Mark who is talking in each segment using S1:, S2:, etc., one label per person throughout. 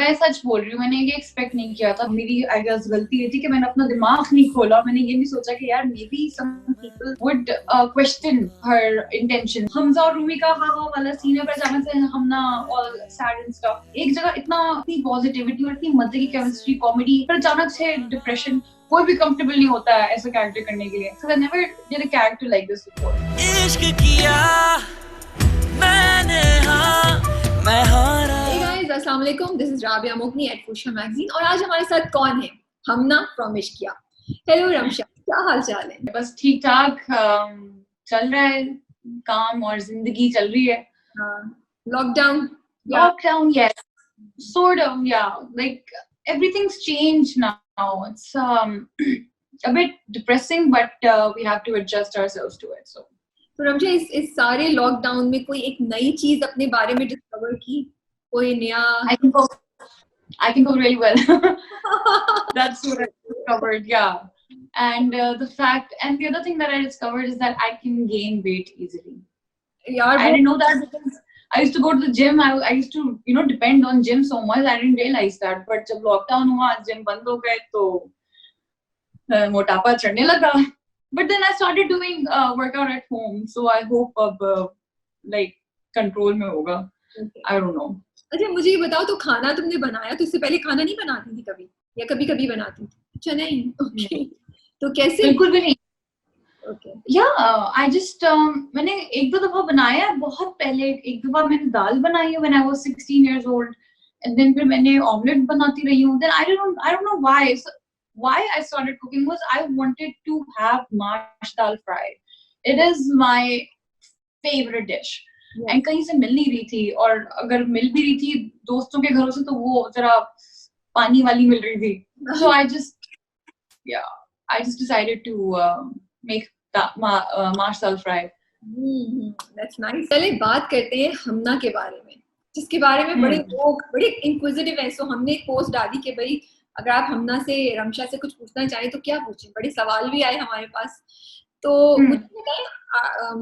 S1: मैं सच बोल रही हूँ, मैंने ये एक्सपेक्ट नहीं किया था। मेरी आई गेस गलती ये थी कि मैंने अपना दिमाग नहीं खोला। मैंने ये नहीं सोचा कि यार maybe some people would question her intention. Hamza और रूमी का हाँ हाँ वाला सीन है, पर अचानक से हम ना ऑल सैड एंड स्टफ। एक जगह इतनी पॉजिटिविटी और इतनी मजे की केमिस्ट्री, कॉमेडी, पर अचानक से डिप्रेशन। कोई भी कंफर्टेबल नहीं होता है ऐसा कैरेक्टर करने के लिए। So I never did a character like this before.
S2: इश्क किया मैंने, हाँ मैं हारा।
S3: Hey guys, अस्सलाम वालेकुम. This is Rabia Mughni at Fusha Magazine और आज हमारे साथ कौन है? हमना from इश्किया. Hello रमशा, क्या हाल चाल है?
S1: बस ठीक ठाक चल रहा है, काम और जिंदगी चल रही है. Lockdown, yes, sort of, yeah. Like everything's changed now. It's a bit depressing, but we have to adjust ourselves to it.
S3: तो रमशा इस सारे लॉकडाउन में कोई एक नई चीज अपने बारे में डिस्कवर की? कोई नया?
S1: I can go really well. That's what I discovered, yeah. And the other thing that I discovered is that I can gain weight easily.
S3: यार
S1: I didn't know that because I used to go to the gym. I used to, depend on gym so much. I didn't realize that. But जब lockdown हुआ, gym बंद हो गए तो मोटापा चढ़ने लगा. But then I started doing workout at home. So I hope अब like control में होगा.
S3: Okay.
S1: I don't know.
S3: अच्छा मुझे ये बताओ, तो खाना तुमने बनाया तो इससे पहले खाना नहीं बनाती थी कभी, या कभी कभी बनाती थी? अच्छा नहीं. Okay. तो कैसे?
S1: बिल्कुल भी नहीं.
S3: Okay.
S1: Yeah, I just मैंने एक दो दफा बनाया है. बहुत पहले एक दफा मैंने दाल बनाई है when I was 16 years old, and then फिर मैंने ऑमलेट बनाती रही हूँ. Then I don't know why. So, why I started cooking was I wanted to have mash dal fry. It is my favorite dish.
S3: Yeah.
S1: And कहीं से मिल नहीं रही थी, और अगर मिल भी रही थी दोस्तों के घरों से तो वो जरा पानी वाली मिल रही थी. So I just decided to make mash dal fry.
S3: That's nice. चले बात करते हैं हमना के बारे में, जिसके बारे में बड़े लोग बड़े इंक्विजिटिव हैं. सो हमने एक पोस्ट डाली कि भाई अगर आप हमना से, रमशा से कुछ पूछना चाहें तो क्या पूछें. बड़े सवाल भी आए हमारे पास. तो मुझे बताएं,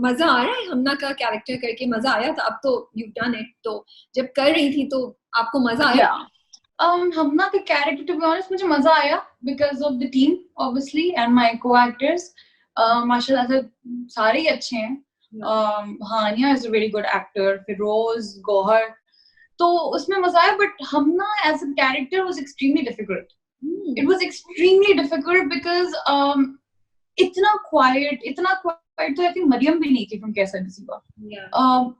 S3: मजा आ रहा है हमना का कैरेक्टर करके? मजा आया था? अब तो you've done it, तो जब कर रही थी तो आपको मजा आया?
S1: हमना के कैरेक्टर, to be honest, मुझे मजा आया because of the team obviously and my co-actors. माशाल्लाह से सारे ही अच्छे हैं. हानिया is a very good actor, Firoz, Gauhar, तो उसमें मजा आया. But Hamna as a character was extremely difficult. It was extremely difficult because इतना quiet तो I think मरियम भी नहीं थी from कैसा नसीबा.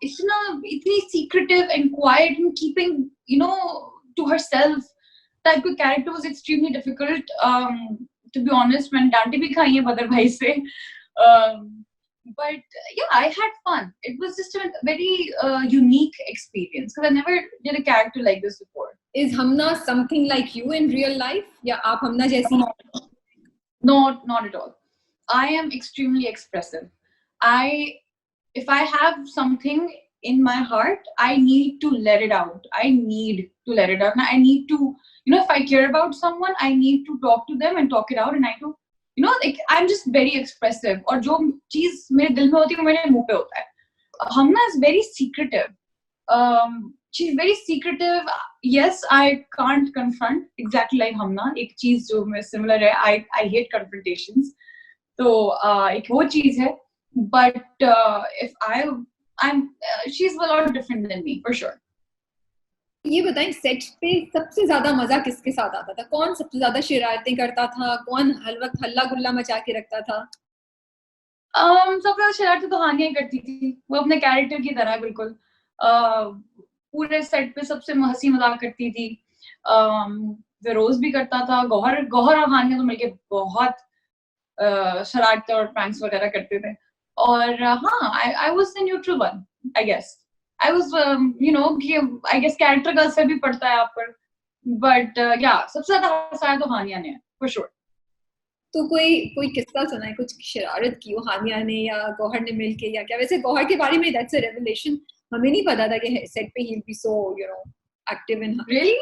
S1: इतनी secretive and quiet and keeping to herself type of character was extremely difficult. To be honest, मैंने डांटे भी खाई है बदर भाई से. But yeah, I had fun. It was just a very unique experience because I never did a character like this before.
S3: Is Hamna something like you in real life, या आप हमना जैसी?
S1: Not at all. I am extremely expressive. If I have something in my heart, I need to let it out. I need to, if I care about someone, I need to talk to them and talk it out. And like I'm just very expressive. और जो चीज मेरे दिल में होती है वो मेरे मुंह पे होता है. हमना is very secretive. She's very secretive. Yes, I can't confront exactly like हमना. एक चीज जो में similar है. I hate confrontations. तो एक वो चीज है. But if she's a lot different than me for sure.
S3: ये बताएं, सेट पे सबसे ज्यादा मजा किसके साथ आता था? कौन सबसे ज्यादा शरारतें करता था? कौन हर वक्त हल्ला गुल्ला मचा के रखता था?
S1: सबसे ज्यादा शरारतें तो हानिया करती थी. वो अपने कैरेक्टर की तरह बिल्कुल पूरे सेट पे सबसे हंसी मजाक करती थी. फिरोज भी करता था. गौहर और हानिया तो मिलके बहुत शरारतें और प्रैंक्स वगैरह करते थे. और हाँ, I was the neutral one, I guess. I was, I guess character का असर भी पड़ता है आप पर. But yeah, सबसे ज्यादा हंसाया तो हानिया ने for sure.
S3: तो कोई किस्सा सुना है, कुछ शरारत की हो हानिया ने या गौहर ने मिलके, या क्या? वैसे गौहर के बारे में that's a revelation. हमें नहीं पता था कि सेट पे he'll be so active and
S1: really.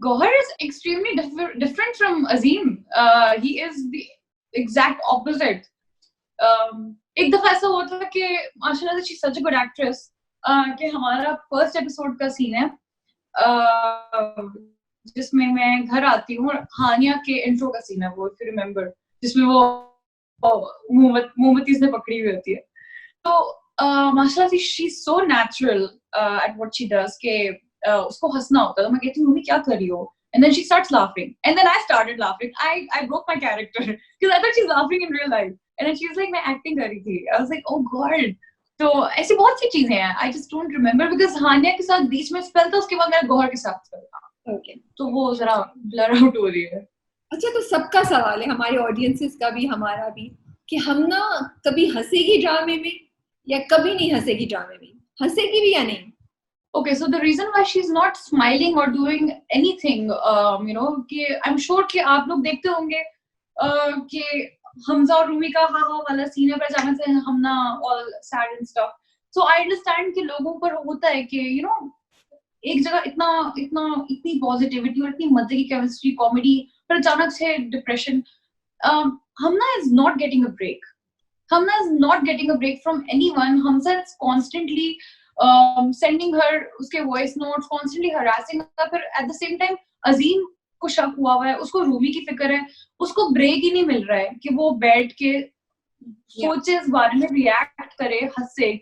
S1: Gauhar is extremely different from Azim. He is the exact opposite. एक दफा ऐसा हुआ था कि माशाल्लाह she's such a good actress कि हमारा फर्स्ट एपिसोड का सीन है. जिसमें मैं घर आती हूँ, हानिया के इंट्रो का सीन है वो, इफ यू रिमेम्बर, जिसमें वो मोमबत्ती से पकड़ी हुई होती है. तो माशाल्लाह she is so natural at what she does के उसको हंसना होता है. तो मैं कहती हूँ मम्मी क्या कर रही हो, and then she starts laughing, and then I started laughing. I broke my character because I thought she's laughing in real life, and then she was like मैं acting कर रही थी. I was like oh god. तो ऐसी बहुत सी चीजें हैं. I just don't remember because हानिया के साथ बीच में स्पेल था, उसके बाद मेरा गौहर के साथ स्पेल था.
S3: Okay.
S1: तो वो जरा ब्लर आउट हो रही है.
S3: अच्छा, तो सबका सवाल है, हमारे ऑडियंसेस का भी हमारा भी, कि हम ना कभी हंसेगी ड्रामे में या कभी नहीं हंसेगी ड्रामे में, हंसेगी भी या नहीं?
S1: Okay, so the reason why she's not smiling or doing anything, you know, कि I'm sure कि आप लोग देखते होंगे कि हमजा और रूमी का हा हा वाला सीन है, पजामा से हमना all sad and stuff. So I understand कि लोगों पर होता है कि you know एक जगह इतनी पॉजिटिविटी और इतनी मजे की केमिस्ट्री, कॉमेडी, पर अचानक से depression. Hamna is not getting a break. Hamna is not getting a break from anyone. Hamza is constantly sending her उसके voice notes, constantly harassing her. फिर at the same time अजीम को शक हुआ है, उसको रूमी की फिक्र है, उसको ब्रेक ही नहीं मिल रहा है कि वो बैठ के सोचे, इस बारे में रिएक्ट करे, हंसे,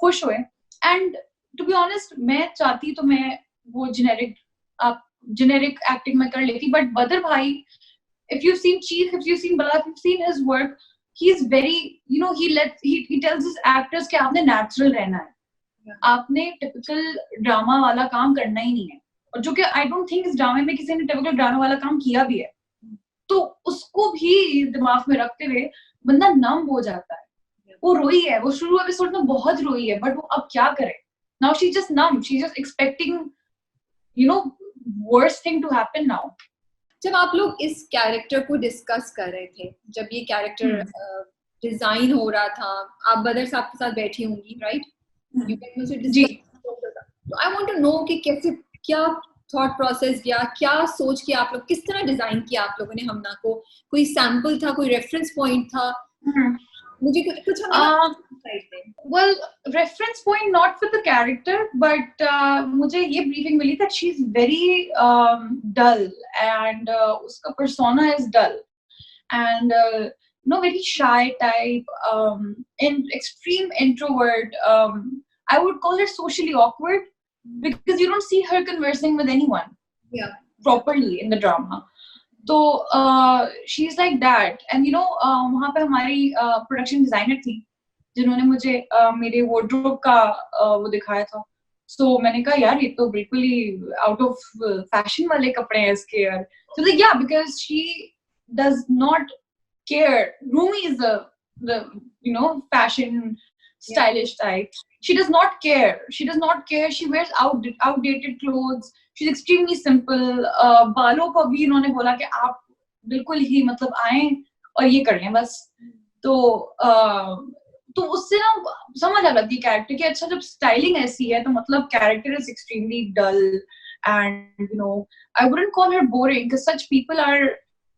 S1: खुश होए. एंड टू बी ऑनेस्ट मैं चाहती तो मैं वो जेनेरिक एक्टिंग में कर लेती, बट बदर भाई, if you've seen Chief, if you've seen Bala, if you've seen his work, he's very, you know, he tells his actors कि आपने natural रहना है, आपने typical drama वाला काम करना ही नहीं है. और जो कि I don't think इस ड्रामे में किसी ने typical drama वाला काम किया भी है. तो उसको भी दिमाग में रखते हुए बंदा नम हो जाता है. वो रोई है, वो शुरू एपिसोड में बहुत रोई है, बट वो अब क्या करे? Now she's just numb, she's just expecting, you know, worst thing to happen now.
S3: जब आप लोग इस कैरेक्टर को डिस्कस कर रहे थे, जब ये कैरेक्टर डिजाइन हो रहा था, आप बदर साहब के साथ बैठी होंगी, राइट? यू कैन मुझे discuss. I want to know कि कैसे, क्या थॉट प्रोसेस या क्या सोच के आप लोग, किस तरह डिजाइन किया आप लोगों ने हमना को? कोई सैंपल था, कोई रेफरेंस पॉइंट था? मुझे कुछ
S1: well reference point not for the character, but मुझे ये briefing मिली that she's very dull and उसका persona is dull and you know very shy type, extreme introvert. I would call her socially awkward because you don't see her conversing with anyone properly in the drama. तो she is like that. And you no वहाँ पे हमारी production designer थी जिन्होंने मुझे मेरे wardrobe का वो दिखाया था. सो मैंने कहा यार ये तो बिल्कुल ही आउट ऑफ फैशन वाले कपड़े हैं इसके यार. सो लाइक या because she does not care. Rumi is the you know fashion stylish type. She does not care. She wears outdated clothes. She's extremely simple. बालों को भी इन्होंने बोला कि आप बिल्कुल ही मतलब आए और ये कर लें बस. तो उससे ना समझ आ जाती है कैरेक्टर कि अच्छा जब स्टाइलिंग ऐसी है तो मतलब character is extremely dull. And you know I wouldn't call her boring because such people are,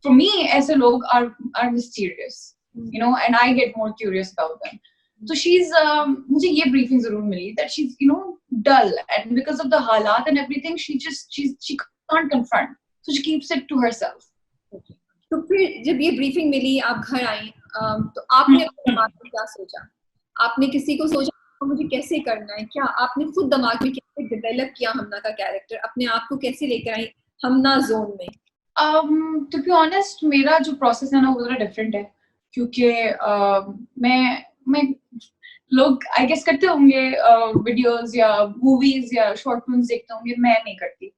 S1: for me, ऐसे लोग are mysterious, you know, and I get more curious about them. So she's मुझे ये briefing जरूर मिली that she's, you know, dull, and because of the हालात and everything she can't confront, so she keeps it to herself.
S3: तो फिर जब ये briefing मिली, आप घर आई, तो आपने अपने दिमाग में क्या सोचा? आपने किसी को सोचा मुझे कैसे करना है? क्या आपने खुद दिमाग में कैसे डेवलप किया हमना का कैरेक्टर? अपने आप को कैसे लेकर आई हमना जोन में?
S1: To be honest, मेरा जो प्रोसेस है ना वो थोड़ा डिफरेंट है क्योंकि मैं लोग आई गेस करते होंगे वीडियोस या मूवीज या शॉर्ट फिल्म्स देखते होंगे, मैं नहीं करती.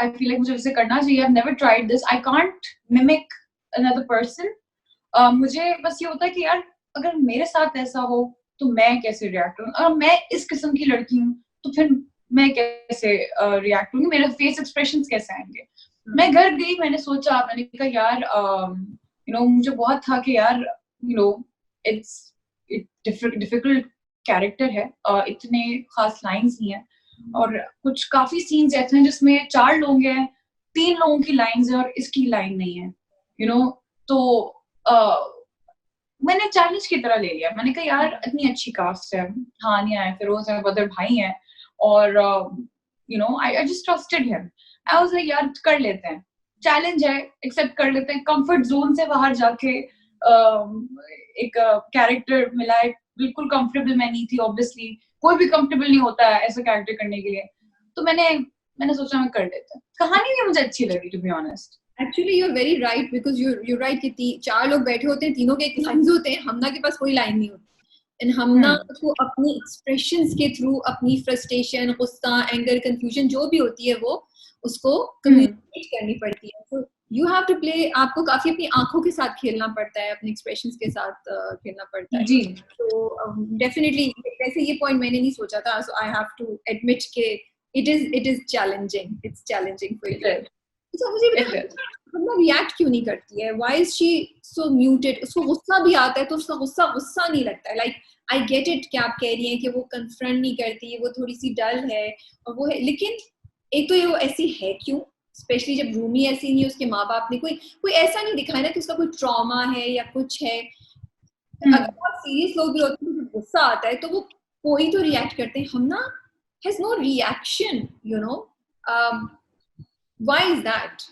S1: I feel like मुझे इसे करना चाहिए. I've never tried this. I can't mimic another person. मुझे बस ये होता है कि यार अगर मेरे साथ ऐसा हो तो मैं कैसे रिएक्ट करूँ. अगर मैं इस किस्म की लड़की हूँ तो फिर मैं कैसे रिएक्ट करूँगी, मेरे फेस एक्सप्रेशंस कैसे आएंगे. मैं घर गई, मैंने सोचा, मैंने कहा यार यू नो मुझे बहुत था कि यार you know it's difficult character है, इतने खास लाइंस नहीं है और कुछ काफी सीन्स ऐसे हैं जिसमें 4 लोग हैं, 3 लोगों की लाइंस है और इसकी लाइन नहीं है, यू नो. तो मैंने चैलेंज की तरह ले लिया. मैंने कहा यार इतनी अच्छी कास्ट है, हानिया है, फिरोज है, बदर भाई है, और I just trusted him. I was like यार कर लेते हैं, चैलेंज है, एक्सेप्ट कर लेते हैं. कंफर्ट जोन से बाहर जाके एक कैरेक्टर मिला है, बिल्कुल कंफर्टेबल मैं नहीं थी. ऑब्वियसली कोई भी कंफर्टेबल नहीं होता है ऐसा कैरेक्टर करने के लिए. तो मैंने सोचा मैं कर लेता. कहानी भी मुझे अच्छी लगी to be honest.
S3: Actually, you're very right because you're right कि 4 लोग बैठे होते हैं, तीनों के एक लाइन्स होते हैं. हमना के पास कोई लाइन नहीं होती. एंड हमना को अपनी एक्सप्रेशंस के थ्रू अपनी फ्रस्ट्रेशन, गुस्सा, एंगर, कंफ्यूजन जो भी होती है वो उसको कम्युनिकेट करनी पड़ती है. So you have to play. आपको काफी अपनी आंखों के साथ खेलना पड़ता है, अपने एक्सप्रेशंस के साथ खेलना पड़ता है.
S1: जी.
S3: तो डेफिनेटली वैसे ये पॉइंट मैंने नहीं सोचा था. So I have to admit कि it is challenging. It's challenging for you. तो मुझे बता हमना रिएक्ट क्यों नहीं करती है? Why is she so muted? उसको गुस्सा भी आता है तो उसका गुस्सा नहीं लगता है. Like I get it कि आप कह रही हैं कि वो कन्फ्रंट नहीं करती, वो थोड़ी सी डल है और वो है, लेकिन एक तो ये वो ऐसी है क्यों? स्पेशली जब रूमी ऐसी नहीं है, उसके माँ बाप ने कोई ऐसा नहीं दिखाया ना कि उसका कोई ट्रॉमा है या कुछ है. अगर आप सीरियस लोग भी होते हैं, गुस्सा आता है तो वो कोई तो रिएक्ट करते हैं. हमना has no reaction, why is that?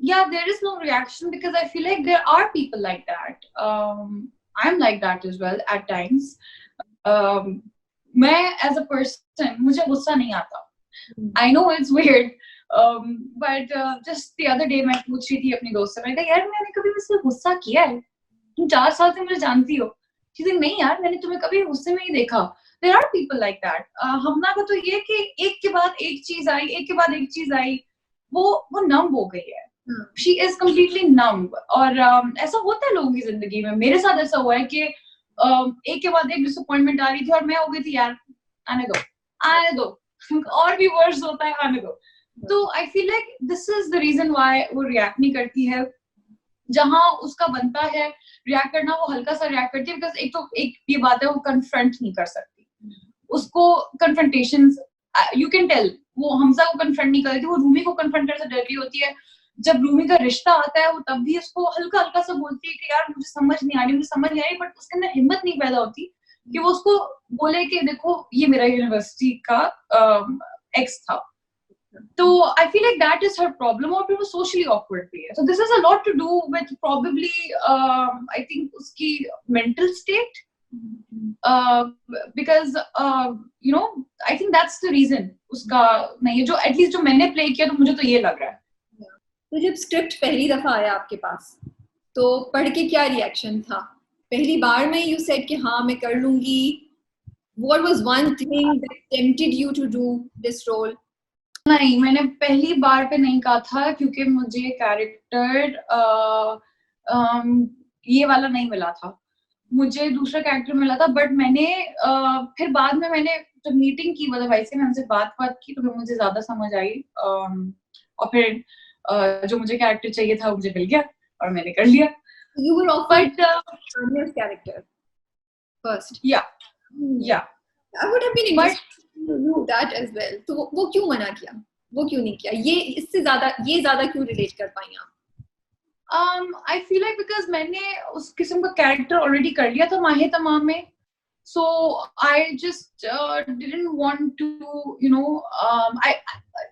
S1: Yeah, there is no reaction because I feel like there are people like that. I'm like that as well at times. मैं as a person मुझे गुस्सा नहीं आता. I know it's weird, but just the other day मैं पूछ रही थी अपनी दोस्त से, मैंने कहा यार मैंने कभी मुझसे गुस्सा किया है? तुम 4 साल से मुझे जानती हो. She's like नहीं यार मैंने तुम्हें कभी गुस्से में नहीं देखा. There are people like that. हमना का तो ये कि एक के बाद एक चीज आई, वो नम हो गई है. She is completely numb. और ऐसा होता है लोगों की जिंदगी में. मेरे साथ ऐसा हुआ है कि एक के बाद एक डिसअपॉइंटमेंट आ रही थी और मैं हो गई थी यार आने दो और भी वर्स होता है, आने दो. तो I feel like this is the reason why वो रिएक्ट नहीं करती है. जहां उसका बनता है रिएक्ट करना वो हल्का सा रिएक्ट करती है. बिकॉज एक ये बात है वो कन्फ्रंट नहीं कर सकती. उसको कन्फ्रंटेशंस यू कैन टेल वो हमजा को कन्फ्रंट नहीं कर रही थी, वो रूमी को कन्फ्रंट करने से डर रही होती है. जब रूमी का रिश्ता आता है वो तब भी उसको हल्का हल्का सा बोलती है कि यार मुझे समझ नहीं आ रही, बट उसके अंदर हिम्मत नहीं पैदा होती कि वो उसको बोले कि देखो ये मेरा यूनिवर्सिटी का एक्स था. तो I feel like that is her problem. और फिर वो सोशली ऑकवर्ड भी है. So this is a lot to do with probably I think उसकी mental state. because I think that's the reason उसका नहीं है, जो एटलीस्ट जो मैंने प्ले किया तो मुझे तो ये लग रहा है.
S3: तो जब स्क्रिप्ट पहली दफा आया आपके पास तो पढ़ के क्या रिएक्शन था? पहली बार में यू सेड कि हाँ मैं कर लूंगी. What was one thing that tempted you to do this role?
S1: नहीं, मैंने पहली बार पे नहीं कहा था क्योंकि मुझे कैरेक्टर ये वाला नहीं मिला था. मुझे दूसरा कैरेक्टर मिला था. बट मैंने फिर बाद में मैंने जब मीटिंग की मतलब भाई से, मैं उनसे बात की तो मुझे ज्यादा समझ आई. और फिर जो मुझे कैरेक्टर चाहिए था मुझे मिल गया और मैंने कर लिया.
S3: You were offered Tanya's character first.
S1: Yeah.
S3: I would have been interested to do that as well. तो वो क्यों मना किया? वो क्यों नहीं किया? ये ज्यादा क्यों रिलेट कर पाई आप?
S1: I feel like because मैंने उस किस्म का कैरेक्टर ऑलरेडी कर लिया था माहे तमाम में. So I just didn't want to,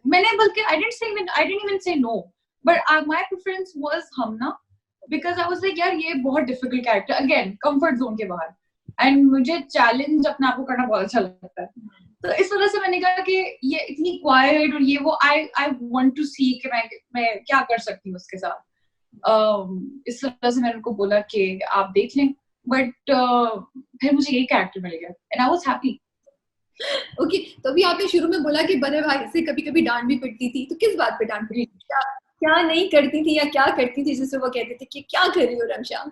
S1: मैंने बल्कि I didn't even say no, but my preference was Hamna, because I was like यार ये बहुत difficult character, again comfort zone के बाहर, and मुझे challenge अपने आप को करना बहुत अच्छा लगता है. तो इस वजह से मैंने कहा कि ये इतनी quiet और ये वो I want to see कि मैं क्या कर सकती हूँ उसके साथ. इस वजह से मैंने उनको बोला कि आप देख लें. बट फिर मुझे यही कैरेक्टर मिल गया and I was happy.
S3: Okay, तो अभी आपने शुरू में बोला कि बड़े भाई से कभी-कभी डांट भी पड़ती थी. तो किस बात पे डांट पड़ती थी? क्या नहीं करती थी या क्या करती थी जिससे वो कहते थे कि क्या कर रही हो रमशा?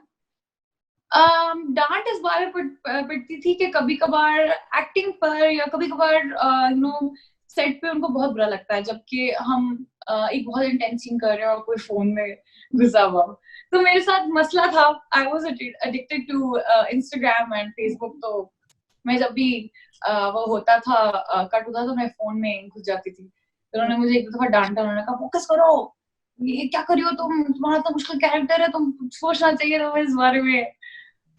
S1: डांट इस बारे पड़ती थी कि कभी-कभार एक्टिंग पर या कभी-कभार सेट पे उनको बहुत बुरा लगता है जबकि हम एक बहुत इंटेंस सीन कर रहे हैं और कोई फोन में घुसा हुआ. तो मेरे साथ मसला था. I was addicted to Instagram and Facebook. तो मैं जब भी वो होता था कट होता तो मैं फोन में घुस जाती थी. तो उन्होंने मुझे एक दफा डांटा. उन्होंने कहा फोकस करो, ये क्या कर रही हो तुम, तुम्हारा तो मुश्किल कैरेक्टर है, तुम सोचना चाहिए था इस बारे में.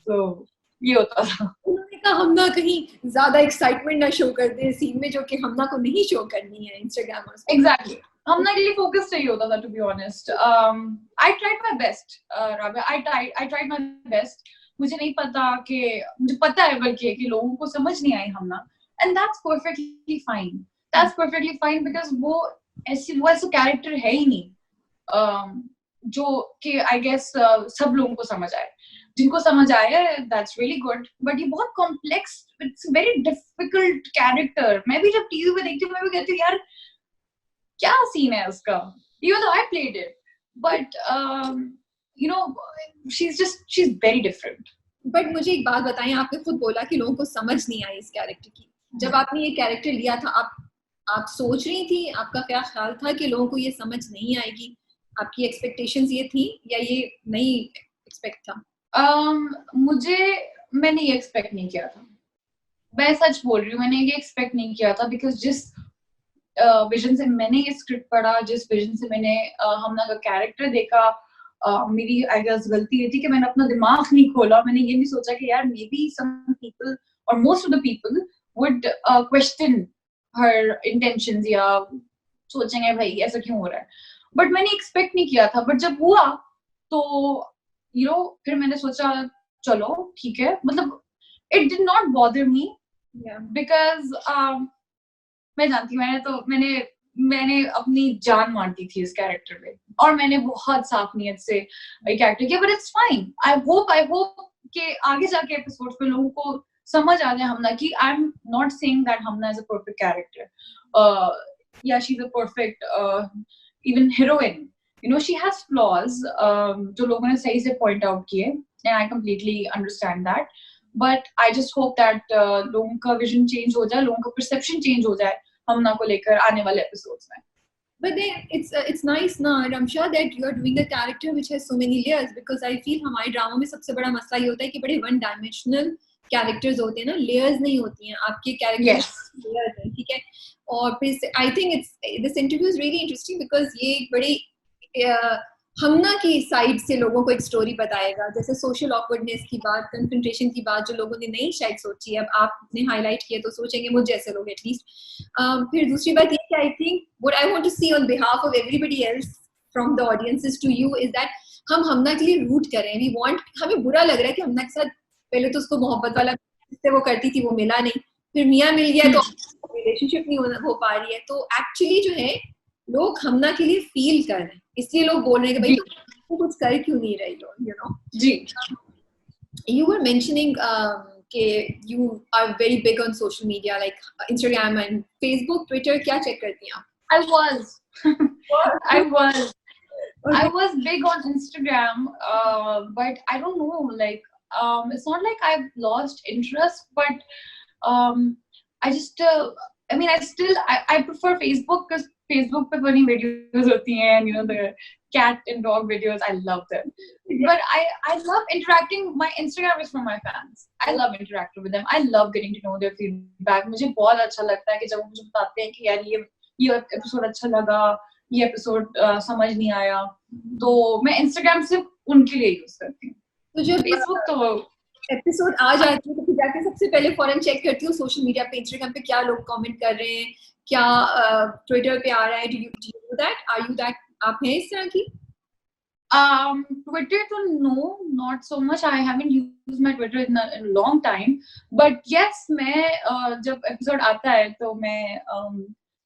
S1: तो ये होता था.
S3: उन्होंने ना हमना कहीं ज्यादा एक्साइटमेंट ना शो कर दे सीन में, जो कि हमना को नहीं शो करनी है इंस्टाग्रामर्स को।
S1: एग्जैक्टली, हमना के लिए फोकस चाहिए होता था, to be honest. I tried my best Rabia, I tried my best. मुझे नहीं पता कि, मुझे पता है बल्कि कि लोगों को समझ नहीं आई Hamna, and that's perfectly fine, that's perfectly fine, because वो ऐसा कैरेक्टर है ही नहीं जो कि आई गेस सब लोगों को समझ आए। जिनको समझ आया दैट्स रियली गुड, बट ये बहुत complex, it's very difficult character. मैं भी जब टीवी पे देखती हूँ मैं भी कहती हूँ यार क्या सीन है उसका, even though I played it, but you know, she's very different.
S3: But मुझे एक बात बताएं, आपने खुद बोला कि लोगों को समझ नहीं आई इस कैरेक्टर की। जब आपने ये कैरेक्टर लिया था, आप सोच रही थी, आपका क्या ख्याल था कि लोगों को ये समझ नहीं आएगी? आपकी एक्सपेक्टेशंस ये थी या ये नहीं एक्सपेक्ट था?
S1: मैंने ये एक्सपेक्ट नहीं किया था, मैं सच बोल रही हूँ, मैंने ये एक्सपेक्ट नहीं किया था, बिकॉज जिस विजन से मैंने ये स्क्रिप्ट पढ़ा, जिस विजन से मैंने हमना का कैरेक्टर देखा, मेरी आई गेस गलती ये थी कि मैंने अपना दिमाग नहीं खोला। मैंने ये नहीं सोचा कि यार मे बी सम पीपल और most of the people would question her intentions, या सोचेंगे भाई ऐसा क्यों हो रहा है, बट मैंने एक्सपेक्ट नहीं किया था। बट जब हुआ तो यू नो फिर मैंने सोचा चलो ठीक है, मतलब it did not bother me because मैं जानती हूँ, मैंने अपनी जान मार दी थी इस कैरेक्टर पे, और मैंने बहुत साफ नियत से कैरेक्टर किया, but it's fine. I hope कि आगे जाके एपिसोड पे लोगों को समझ आ जाए हमना की। I am not saying that Hamna is a perfect character, या she is a perfect even heroine, you know she has flaws जो लोगों ने सही से पॉइंट आउट किए, and I completely understand that, but I just hope that लोगों का vision change हो जाए, लोगों का परसेप्शन चेंज हो जाए हमना को लेकर आने वाले एपिसोड्स में।
S3: But then it's nice ना Ramsha that you are doing a character which has so many layers, because I feel हमारे ड्रामा में सबसे बड़ा मसला ये होता है कि बड़े वन डायमेंशनल कैरेक्टर्स होते हैं ना, लेयर्स नहीं होती हैं। आपके कैरेक्टर्स लेयर्स हैं, ठीक है। और फिर I think this interview is really interesting because ये एक बड़ी हमना की साइड से लोगों को एक स्टोरी बताएगा, जैसे सोशल ऑकवर्डनेस की बात, कंसंट्रेशन की बात, जो लोगों ने नहीं शायद सोची है, अब आपने हाईलाइट किया तो सोचेंगे मुझ जैसे लोग एटलीस्ट। फिर दूसरी बात ये कि I think what I want to see on behalf of everybody else from the audiences to you is that हम हमना के लिए रूट करें। वी वांट, हमें बुरा लग रहा है कि हमना के साथ पहले तो उसको मोहब्बत वाला जिससे वो करती थी वो मिला नहीं, फिर मियाँ मिल गया तो रिलेशनशिप नहीं हो पा रही है। तो एक्चुअली जो है लोग हमना के लिए फील कर रहे हैं, इसलिए लोग बोल रहे हैं कि भाई तो कुछ कर क्यों नहीं रही हो, यू नो।
S1: जी,
S3: you were mentioning कि you are very big on social media like Instagram and Facebook, Twitter, क्या check करती हैं आप?
S1: I was big on Instagram, but I don't know, like it's not like I've lost interest, but I just I prefer Facebook because Facebook पे funny videos होती हैं, and you know the cat and dog videos, I love them. But I love interacting. My Instagram is for my fans. I love interacting with them. I love getting to know their feedback. मुझे बहुत अच्छा लगता है कि जब वो मुझे बताते हैं कि यार ये एपिसोड अच्छा लगा, ये एपिसोड समझ नहीं आया, तो मैं Instagram सिर्फ उनके लिए यूज करती हूँ।
S3: तो जब
S1: Facebook तो
S3: एपिसोड आ जाती है तो फिर जाके सबसे पहले फौरन चेक करती हूँ सोशल मीडिया पे, Instagram पे क्या लोग कमेंट कर रहे हैं, क्या ट्विटर पे आ रहा है। Do you do that? Are you that? आप हैं इस तरह की?
S1: Twitter तो no, not so much. I haven't used my Twitter in a long time. But yes, मैं जब एपिसोड आता है तो मैं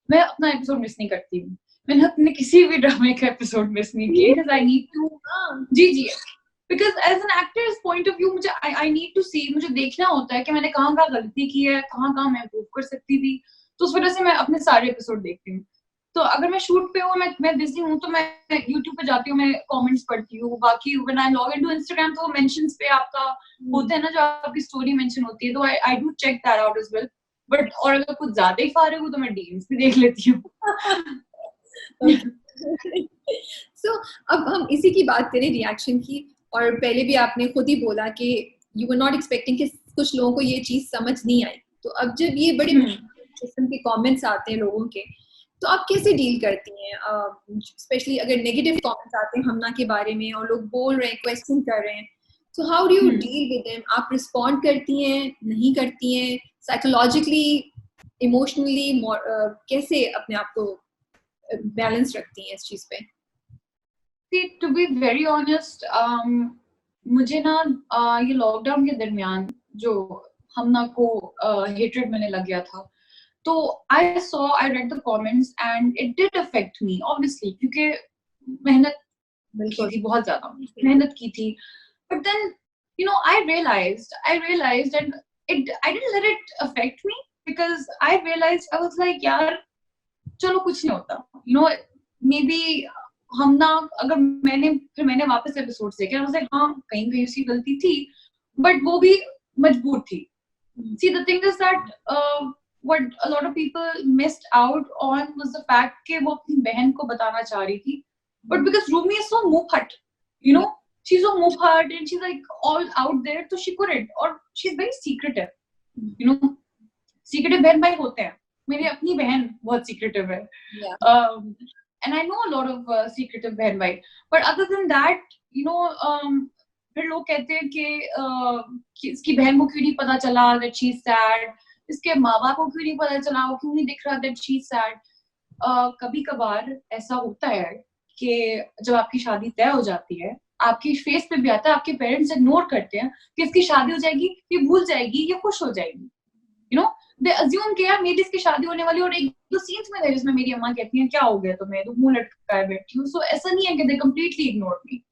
S1: अपना एपिसोड मिस नहीं करती हूँ। मैंने अपने किसी भी ड्रामे का एपिसोड मिस नहीं किया because I need to ji because as an actor's point of view मुझे I need to see, मुझे देखना होता है कि मैंने कहाँ गलती की है, कहाँ मैं इम्प्रूव कर सकती थी, तो उस वजह से मैं अपने सारे एपिसोड देखती हूँ। तो अगर मैं शूट पे हूँ, मैं बिजी हूँ, तो मैं YouTube पे जाती हूँ, मैं कमेंट्स पढ़ती हूँ। बाकी when I log into Instagram तो मेंशंस पे आपका होता है ना, जो आपकी स्टोरी मेंशन होती है, तो I do check that out as well. But और अगर कुछ ज्यादा ही फारिग हूँ तो मैं DMs भी देख लेती हूँ।
S3: So, अब हम इसी की बात करें रिएक्शन की। और पहले भी आपने खुद ही बोला कि यू वर नॉट एक्सपेक्टिंग कि कुछ लोगों को ये चीज समझ नहीं आई। तो अब जब ये बड़े किस्म के कमेंट्स आते हैं लोगों के, तो आप कैसे डील करती हैं? स्पेशली अगर नेगेटिव कमेंट्स आते हैं हमना के बारे में और लोग बोल रहे हैं, क्वेश्चन कर रहे हैं, So how do you deal with them? आप respond करती हैं, नहीं करती हैं, psychologically, emotionally, कैसे अपने आप को बैलेंस रखती हैं इस चीज पे?
S1: See, to be very honest, मुझे ना ये लॉकडाउन के दरमियान जो हमना को हेट्रेड मैंने लग गया था, तो I read the comments and it did affect me obviously, क्योंकि मेहनत की थी, बहुत ज्यादा मेहनत की थी, but then I realized and I didn't let it affect me, because I realized, I was like यार चलो कुछ नहीं होता, maybe हम ना, अगर मैंने वापस एपिसोड देखे, I was like हाँ कहीं उसकी गलती थी, but वो भी मजबूर थी. See, the thing is that what a lot of people missed out on was the fact कि वो अपनी बहन को बताना चाह रही थी, but because Rumi is so मुंहफट, she's so मुंहफट and she's like all out there, so she couldn't, or she's very secretive, secretive बहन भाई होते हैं, मेरी अपनी बहन बहुत secretive है, and I know a lot of secretive बहन भाई, but other than that, फिर लोग कहते हैं कि इसकी बहन को क्यों नहीं पता चला that she's sad, इसके माँ बाप को क्यों नहीं पता चला, वो क्यों नहीं दिख रहा that she's sad. कभी कभार ऐसा होता है कि जब आपकी शादी तय हो जाती है, आपकी फेस पे भी आता है, आपके पेरेंट्स इग्नोर करते हैं कि इसकी शादी हो जाएगी, ये भूल जाएगी, ये खुश हो जाएगी, they assume कि यार मेरी इसकी शादी होने वाली, और एक दो सीन्स में थे जिसमें मेरी अम्मा कहती हैं क्या हो गया तुम्हें, तो मुंह लटकाए बैठी हूँ, so ऐसा नहीं है कि they completely ignored me,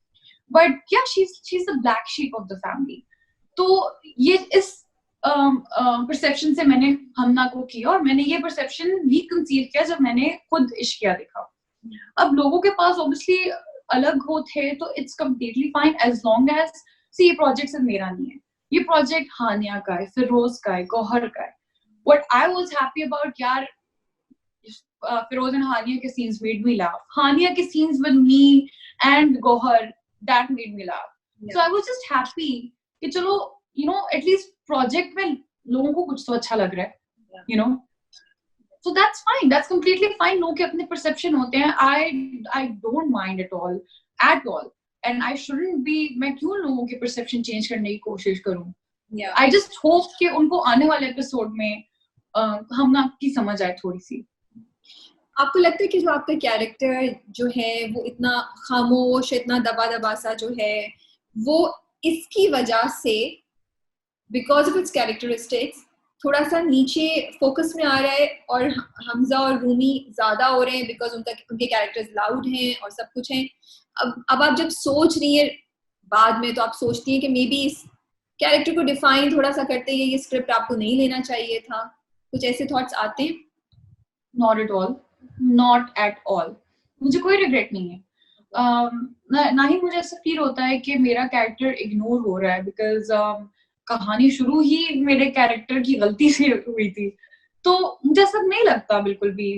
S1: but yeah, she's the black sheep of the family. तो ये इस परसेप्शन से मैंने हमना को किया, और मैंने ये परसेप्शन भी कंसीव किया जब मैंने खुद इश्किया देखा. अब लोगों के पास ऑब्वियसली अलग हो थे, तो it's completely fine as long as, see ये प्रोजेक्ट सिर्फ मेरा नहीं है, ये प्रोजेक्ट हानिया का है, फिरोज का है, गौहर का है. What I was happy about, यार Feroz and Hania के scenes made me laugh. Hania के scenes with me and Gohar, that made me laugh. Yeah. So I was just happy कि चलो at least project में लोगों को कुछ तो अच्छा लग रहा है, So that's fine. That's completely fine. लोगों के अपने perception होते हैं. I don't mind at all. And I shouldn't be. मैं क्यों लोगों के perception change करने की कोशिश करूँ?
S3: Yeah.
S1: I just hope कि उनको आने वाले episode में हमना की समझ आए थोड़ी सी.
S3: आपको लगता है कि जो आपका कैरेक्टर जो है वो इतना खामोश, इतना दबा सा जो है, वो इसकी वजह से बिकॉज ऑफ इट्स कैरेक्टरिस्टिक्स थोड़ा सा नीचे फोकस में आ रहा है, और हमजा और रूमी ज्यादा हो रहे हैं बिकॉज उनके कैरेक्टर्स लाउड हैं और सब कुछ हैं. अब आप जब सोच रही है बाद में, तो आप सोचती हैं कि मे बी इस कैरेक्टर को डिफाइन थोड़ा सा करते हैं, ये स्क्रिप्ट आपको नहीं लेना चाहिए था, कुछ ऐसे थॉट्स आते हैं?
S1: Not at all. मुझे कोई रिग्रेट नहीं है. ना ही मुझे ऐसा फील होता है कि मेरा कैरेक्टर इग्नोर हो रहा है, बिकॉज कहानी शुरू ही मेरे कैरेक्टर की गलती से हुई थी, तो मुझे ऐसा नहीं लगता बिल्कुल भी.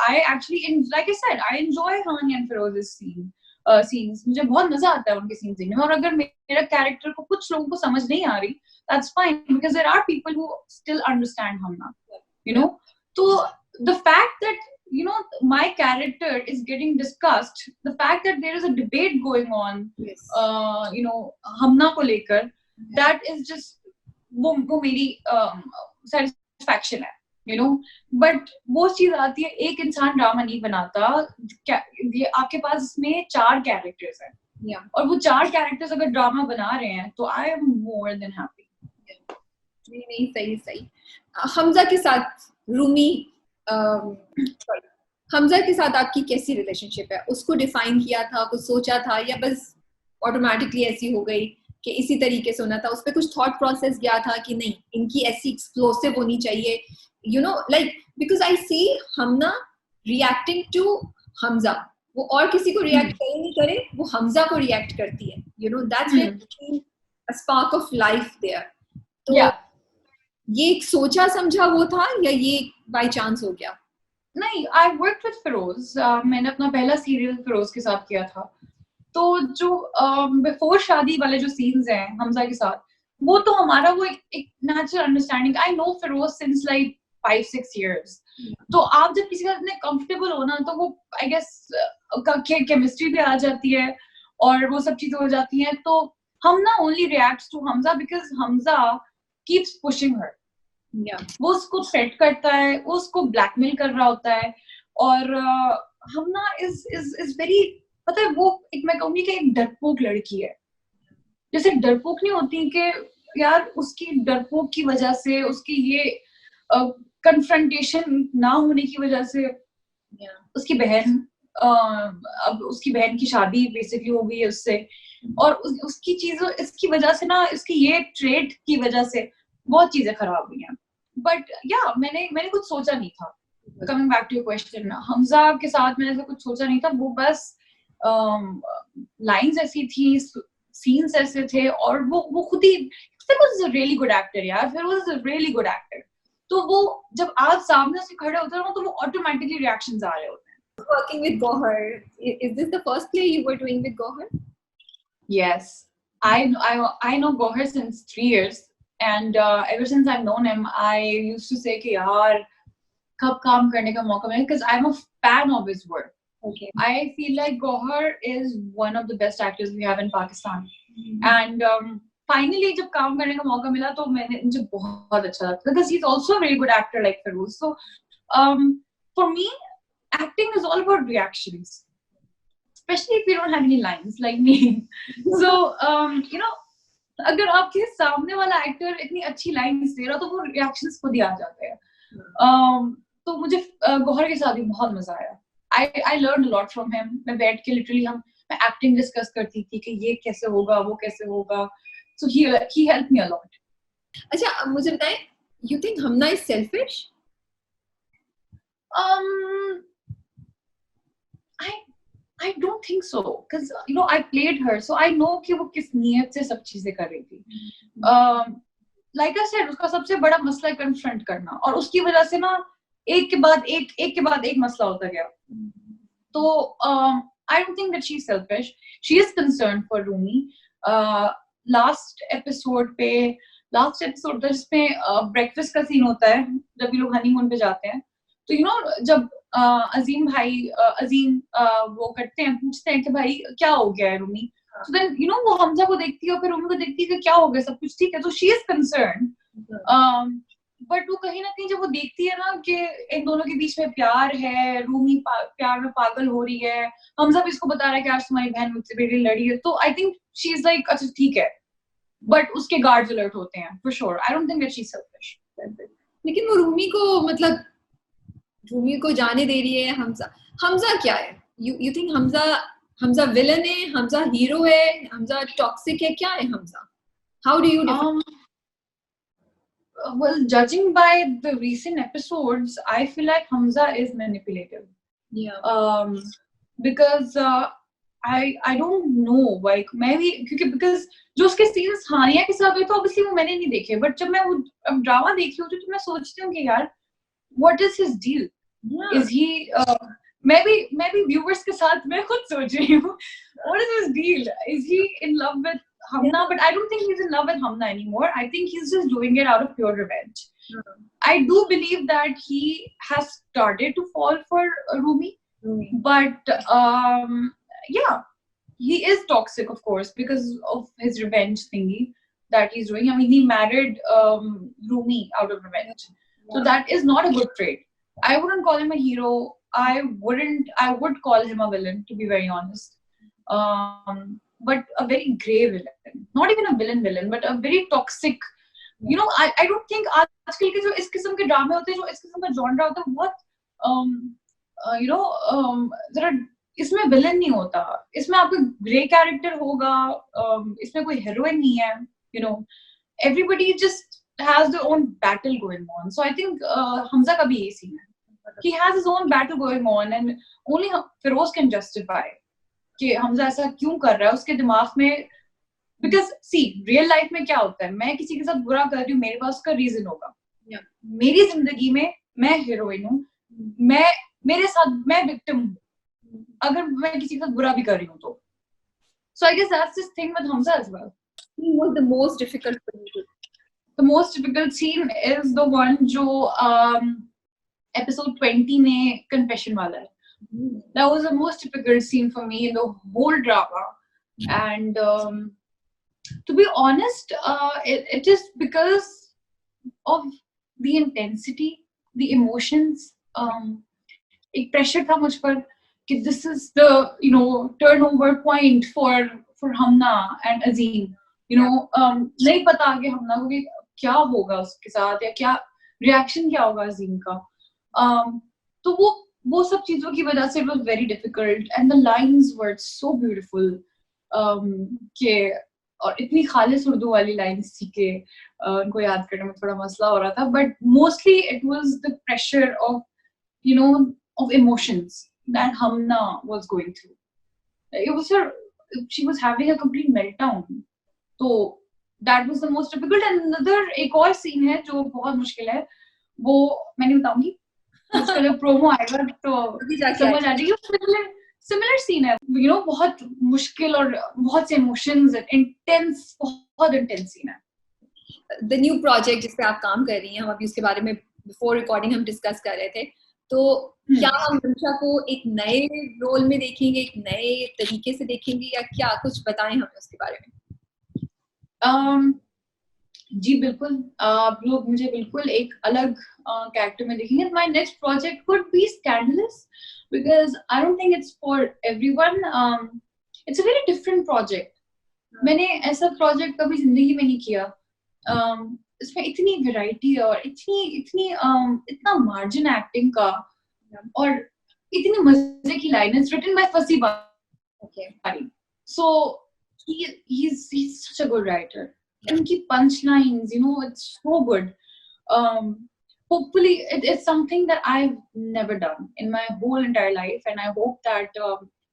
S1: I actually, like I said, I enjoy Hani and Feroz's scenes. मुझे बहुत मजा आता है उनके सीन्स देखने में, और अगर मेरा कैरेक्टर को कुछ लोगों को समझ नहीं आ रही, that's fine, because there are people who still understand Hamna, so the fact that my character is getting discussed, the fact that there is a debate going on,
S3: yes.
S1: Hamna को लेकर, that is just वो मेरी satisfaction है, but वो चीज आती है, एक इंसान ड्रामा नहीं बनाता, आपके पास इसमें 4 कैरेक्टर्स हैं, और वो 4 कैरेक्टर्स अगर ड्रामा बना रहे हैं, तो I am more than happy.
S3: नहीं, सही. हमजा के साथ रूमी, हमजा के साथ आपकी कैसी रिलेशनशिप है? उसको डिफाइन किया था, कुछ सोचा था, या बस ऑटोमेटिकली ऐसी हो गई कि इसी तरीके से होना था? उस पर कुछ थॉट प्रोसेस गया था कि नहीं इनकी ऐसी एक्सप्लोसिव होनी चाहिए, like because I see Hamna reacting to Hamza, वो और किसी को रिएक्ट करे नहीं करे, वो हमजा को रिएक्ट करती है, that's where a spark of life there. तो ये एक सोचा समझा वो था, या ये बाय चांस हो गया?
S1: नहीं, I worked with Feroz. मैंने अपना पहला सीरियल Feroz के साथ किया था, तो जो बिफोर शादी वाले जो सीन्स हैं हमजा के साथ, वो तो हमारा वो एक natural understanding. I know Feroz since like 5-6 years. तो आप जब किसी के साथ इतने कंफर्टेबल हो ना, तो वो आई गेस केमिस्ट्री भी आ जाती है और वो सब चीजें हो जाती हैं. तो Hamna only reacts to Hamza because Hamza keeps pushing her.
S3: Yeah.
S1: वो उसको threat करता है, वो उसको blackmail कर रहा होता है, और Hamna is very, पता है वो एक, मैं कहूँगी कि एक डरपोक लड़की है. जैसे डरपोक नहीं होती कि यार उसकी डरपोक की वजह से, उसकी ये confrontation ना होने की वजह से, उसकी बहन, अब उसकी बहन की शादी बेसिकली हो गई है उससे, और उसकी चीजों, इसकी वजह से ना, इसकी ये ट्रेड की वजह से बहुत चीजें खराब हुई हैं. बट या मैंने कुछ सोचा नहीं था. Coming back to your question, Hamza के साथ मैंने ऐसा कुछ सोचा नहीं था. वो बस लाइंस ऐसी थी, सीन्स ऐसे थे, और वो खुद ही रियली गुड एक्टर यार. फिर वो रियली गुड एक्टर. तो वो जब आप सामने से खड़े होते हो तो वो ऑटोमेटिकली रिएक्शंस आ रहे होते हैं.
S3: Working with Gohar, is this the first play you were doing with Gohar?
S1: Yes, I know Gohar since 3 years, and ever since I've known him, I used to say कि यार कब काम करने का मौका मिले, because I'm a fan of his work.
S3: Okay.
S1: I feel like Gohar is one of the best actors we have in Pakistan. And finally जब काम करने का मौका मिला तो मुझे बहुत अच्छा लगा, because he's also a very good actor like Feroz. So for me, acting is all about reactions, especially if you don't have any lines like me. So you know, अगर आपके सामने वाला एक्टर इतनी अच्छी लाइन्स दे रहा तो वो reactions खुद ही आ जाते हैं. तो मुझे गौहर के साथ भी बहुत मजा आया. I learned a lot from him. मैं बैठ के लिटरली मैं एक्टिंग डिस्कस करती थी कि ये कैसे होगा, वो कैसे होगा. So he helped me a lot.
S3: अच्छा, मुझे बताएं, you think Hamna is selfish?
S1: I don't think so, because you know I played her, so I know कि वो किस नियत से सब चीजें कर रही थी. Like I said, उसका सबसे बड़ा मसला है कन्फ्रंट करना, और उसकी वजह से ना एक के बाद एक मसला होता गया. तो I don't think that she's selfish. She is concerned for Rumi. Last episode जिसमें breakfast का सीन होता है जब ये लोग हनीमून पे जाते हैं, तो you know जब अजीम वो करते हैं, पूछते हैं कि भाई क्या हो गया है Rumi. So then you know वो हमजा को देखती है और फिर रूमी को देखती है कि क्या हो गया, सब कुछ ठीक है. तो she is concerned. बट वो कहीं ना कहीं जब वो देखती है ना कि इन दोनों के बीच में प्यार है, रूमी प्यार में पागल हो रही है, हमजा भी इसको बता रहा है कि आज तुम्हारी बहन मुझसे बेटी लड़ी है, तो I think she is like अच्छा ठीक है. बट उसके गार्ड्स अलर्ट होते हैं for sure. I don't think that she is selfish.
S3: लेकिन वो रूमी को, मतलब रूमी को जाने दे रही है. हमजा क्या है? You think हमजा विलन है, हमजा हीरो है, हमजा टॉक्सिक है, क्या है Hamza? How do you define?
S1: Well, judging by the recent episodes, I feel like Hamza is manipulative.
S3: Yeah.
S1: Because I don't know, like maybe because जो उसके scenes हानिया के साथ हुए तो obviously वो मैंने नहीं देखे, but जब मैं वो ड्रामा देख रही हूँ तो मैं सोचती हूँ कि यार what is his deal? Yeah. Is he maybe viewers के साथ मैं खुद सोच रही हूँ what is his deal? Is he in love with Hamna? Yeah. But I don't think he's in love with Hamna anymore. I think he's just doing it out of pure revenge. I do believe that he has started to fall for Rumi. But yeah, he is toxic, of course, because of his revenge thingy that he's doing. I mean, he married Rumi out of revenge. So that is not a good trait. I wouldn't call him a hero. I would call him a villain, to be very honest. But a very grey villain. Not even a villain, but a very toxic. You know, I don't think आजकल के जो इस किस्म के ड्रामे होते हैं, जो इस किस्म का जॉनरा होता है, बहुत you know जरा इसमें विलन नहीं होता. इसमें आपको ग्रे कैरेक्टर होगा. इसमें कोई हीरोइन नहीं है. You know, everybody just has their own battle going on. So I think Hamza का भी यही सीन है. He has his own battle going on, and only Feroz can justify कि हमजा ऐसा क्यों कर रहा है उसके दिमाग में. Because see, real life में क्या होता है, मैं किसी के साथ बुरा कर रही हूँ, मेरे पास उसका रीजन होगा. मेरी जिंदगी में मैं हीरोइन हूँ, मेरे साथ मैं विक्टिम हूँ अगर मैं किसी के साथ बुरा भी कर रही हूँ तो. So I guess that's this thing with Hamza as well.
S3: What was the most difficult for you?
S1: The most difficult scene is the one जो episode 20 में confession वाला है. That was the most difficult scene for me in the whole drama. And To be honest, it is because of the intensity, the emotions. एक pressure था मुझ पर कि this is the turnover point for Hamna and Azim. नहीं पता आगे हमना को कि क्या होगा उसके साथ या क्या reaction क्या होगा अजीम का. तो वो सब चीजों की वजह से it was very difficult and the lines were so beautiful. कि और इतनी खालिस उर्दू वाली लाइन्स थी कि उनको याद करने में थोड़ा मसला हो रहा था, but mostly it was the pressure of emotions that Hamna was going through. It was she was having a complete meltdown. So that was the most difficult. And another एक और scene है जो बहुत मुश्किल है, वो मैं नहीं बताऊंगी, उसका जब प्रोमो आएगा तो समझ आ जाएगी. Similar scene है, बहुत मुश्किल और बहुत से emotions, intense, बहुत intense scene है.
S3: The new project जिस पे आप काम कर रही हैं, हम अभी उसके बारे में before recording हम discuss कर रहे थे, तो क्या हम रमशा को एक नए रोल में देखेंगे, एक नए तरीके से देखेंगे या क्या, कुछ बताएं हमें उसके बारे में.
S1: जी बिल्कुल, आप लोग मुझे बिल्कुल एक अलग कैरेक्टर में देखेंगे. My next project could be scandalous because I don't think it's for everyone. It's a very different project. मैंने ऐसा प्रोजेक्ट कभी जिंदगी में नहीं किया. इसमें इतनी वैरायटी और इतना मार्जिन एक्टिंग का और इतनी मजे की line. It's written by Fasi Bari. So he's such a good writer. उनकी punch lines, it's so good. Hopefully it's something that I've never done in my whole entire life, and I hope that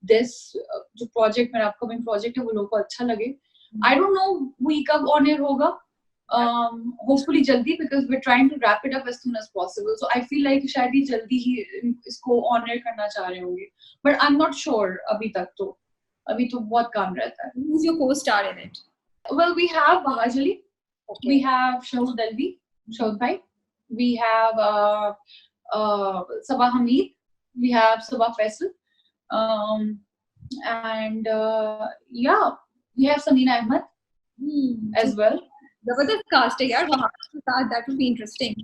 S1: this जो project, मेरा upcoming project है, वो लोगों को अच्छा लगे. I don't know we कब on air होगा. Hopefully jaldi, because we're trying to wrap it up as soon as possible. So I feel like शायद ही जल्दी ही इसको on air करना चाह रहे होंगे. But I'm not sure अभी तो बहुत काम रहता है.
S3: Who's your co-star in it?
S1: Well, we have Bahaj Ali. Okay. We have Shahud Alvi, Shahud Bhai. We have Sabah Hamid. We have Sabah Faisal. And yeah, we have Samina Ahmed as well.
S3: Zabardast casting, yaar. That would be interesting.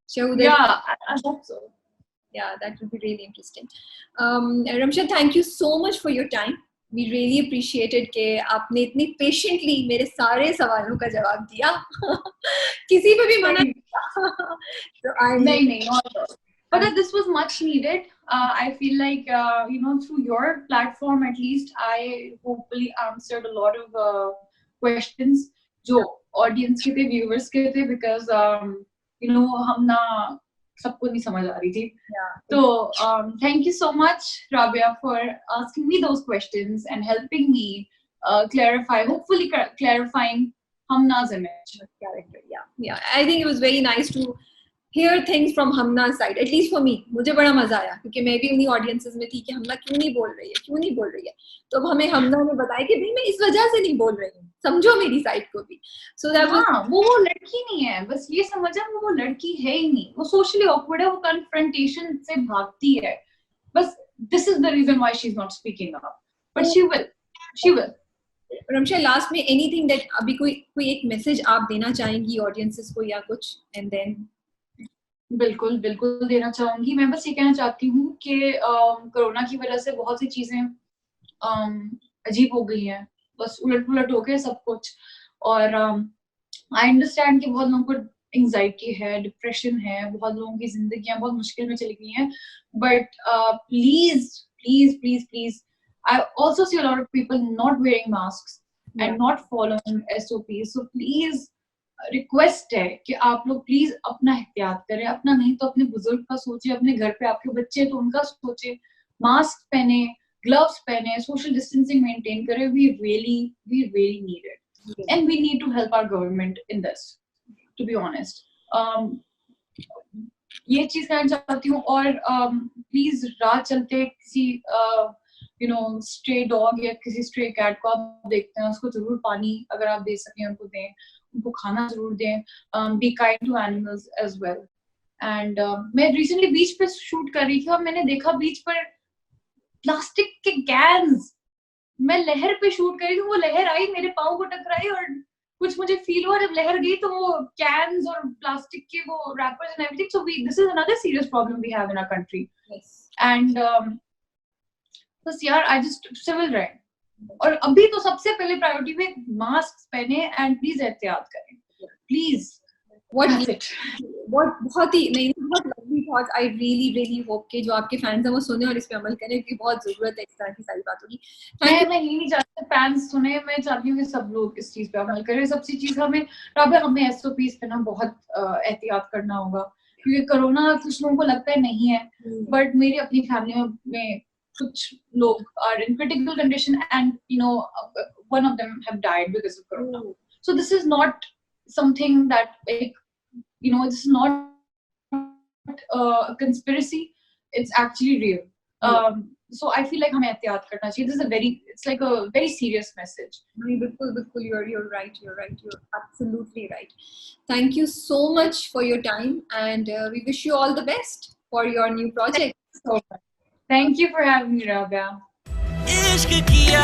S3: Shahud
S1: Ali. Yeah, I hope so.
S3: Yeah, that would be really interesting. Ramsha, thank you so much for your time. We really appreciated कि आपने इतनी patiently मेरे सारे सवालों का जवाब दिया. किसी पे भी मना
S1: नहीं. But this was much needed. I feel like through your platform at least I hopefully answered a lot of questions जो audience के थे, viewers के थे, because हम ना सबको नहीं समझ आ रही थी. So thank you so much, Rabia, for asking me those questions and helping me clarify, hopefully clarifying Hamna's image character.
S3: Yeah. I think it was very nice to hear things from Hamna's side, at least for me. मुझे बड़ा मजा आया क्योंकि मैं भी उन्हीं audiences में थी कि हमना क्यों नहीं बोल रही है. तो अब हमें हमना ने बताया कि भाई मैं इस वजह से नहीं बोल रही हूँ, समझो मेरी साइड को भी. So that was
S1: वो लड़की नहीं है, बस ये समझा वो लड़की है ही नहीं. वो socially awkward है, वो confrontation से भागती है. बस this is the reason why she's not speaking up. But she will.
S3: Ramsha, last में anything that अभी कोई एक message आप देना चाहेंगी audiences को या कुछ, and then
S1: बिल्कुल देना चाहूंगी. मैं बस ये कहना चाहती हूँ कि कोरोना की वजह से बहुत सी चीजें अजीब हो गई हैं, बस उलट हो गए सब कुछ. और आई अंडरस्टैंड कि बहुत लोगों को एंजाइटी है, डिप्रेशन है, बहुत लोगों की जिंदगियां बहुत मुश्किल में चली गई हैं. But please I also see a lot of people not wearing masks and not following SOPs. So please request है कि आप लोग प्लीज अपना एहतियात करें. अपना नहीं तो अपने बुजुर्ग का सोचिए, अपने घर पे आपके बच्चे तो उनका सोचिए. मास्क पहने, ग्लव्स पहने, सोशल डिस्टेंसिंग मेंटेन करें. we really need it, and we need to help our government in this, to be honest. ये चीज कहना चाहती हूँ. और प्लीज राह चलते किसी स्ट्रे डॉग या किसी स्ट्रे कैट को आप देखते हैं, उसको जरूर पानी अगर आप दे सकें उनको दें, उनको खाना जरूर दें. Be kind to animals as well. And मैं रिसेंटली बीच पे शूट कर रही थी और मैंने देखा बीच पर प्लास्टिक के कैन्स मैं लहर पे शूट कर रही थी, वो लहर आई मेरे पाँव को टकराई और कुछ मुझे फील हुआ, जब लहर गई तो वो कैन्स और प्लास्टिक के वो wrappers and everything, so this is another serious problem we have in our country. And बस यार, आई जस्ट सिविल राइट. और अभी तो सबसे पहले प्रायोरिटी में मास्क पहने एंड प्लीज एहतियात करें, प्लीज.
S3: बहुत ही नहीं, बहुत lovely thoughts. I really hope कि जो आपके फैंस हैं वो सुने और इस पे अमल करें, क्योंकि बहुत जरूरत है इस तरह की सारी बातों की.
S1: मैं ये नहीं चाहती फैंस सुने, मैं चाहती हूँ कि सब लोग इस चीज पे अमल करें. सबसे चीज हमें SOPs पे ना बहुत एहतियात करना होगा, क्योंकि कोरोना कुछ लोगों को लगता है नहीं है, बट मेरी अपनी फैमिली में कुछ लोग are in critical condition and one of them have died because of corona. So this is not something that this is not a conspiracy, it's actually real. So I feel like हमें एहतियात करना चाहिए. This is it's like a very serious message.
S3: बिल्कुल, you're right, you're absolutely right. Thank you so much for your time, and we wish you all the best for your new project.
S1: Thank you for having me, Rabia.
S2: इश्क किया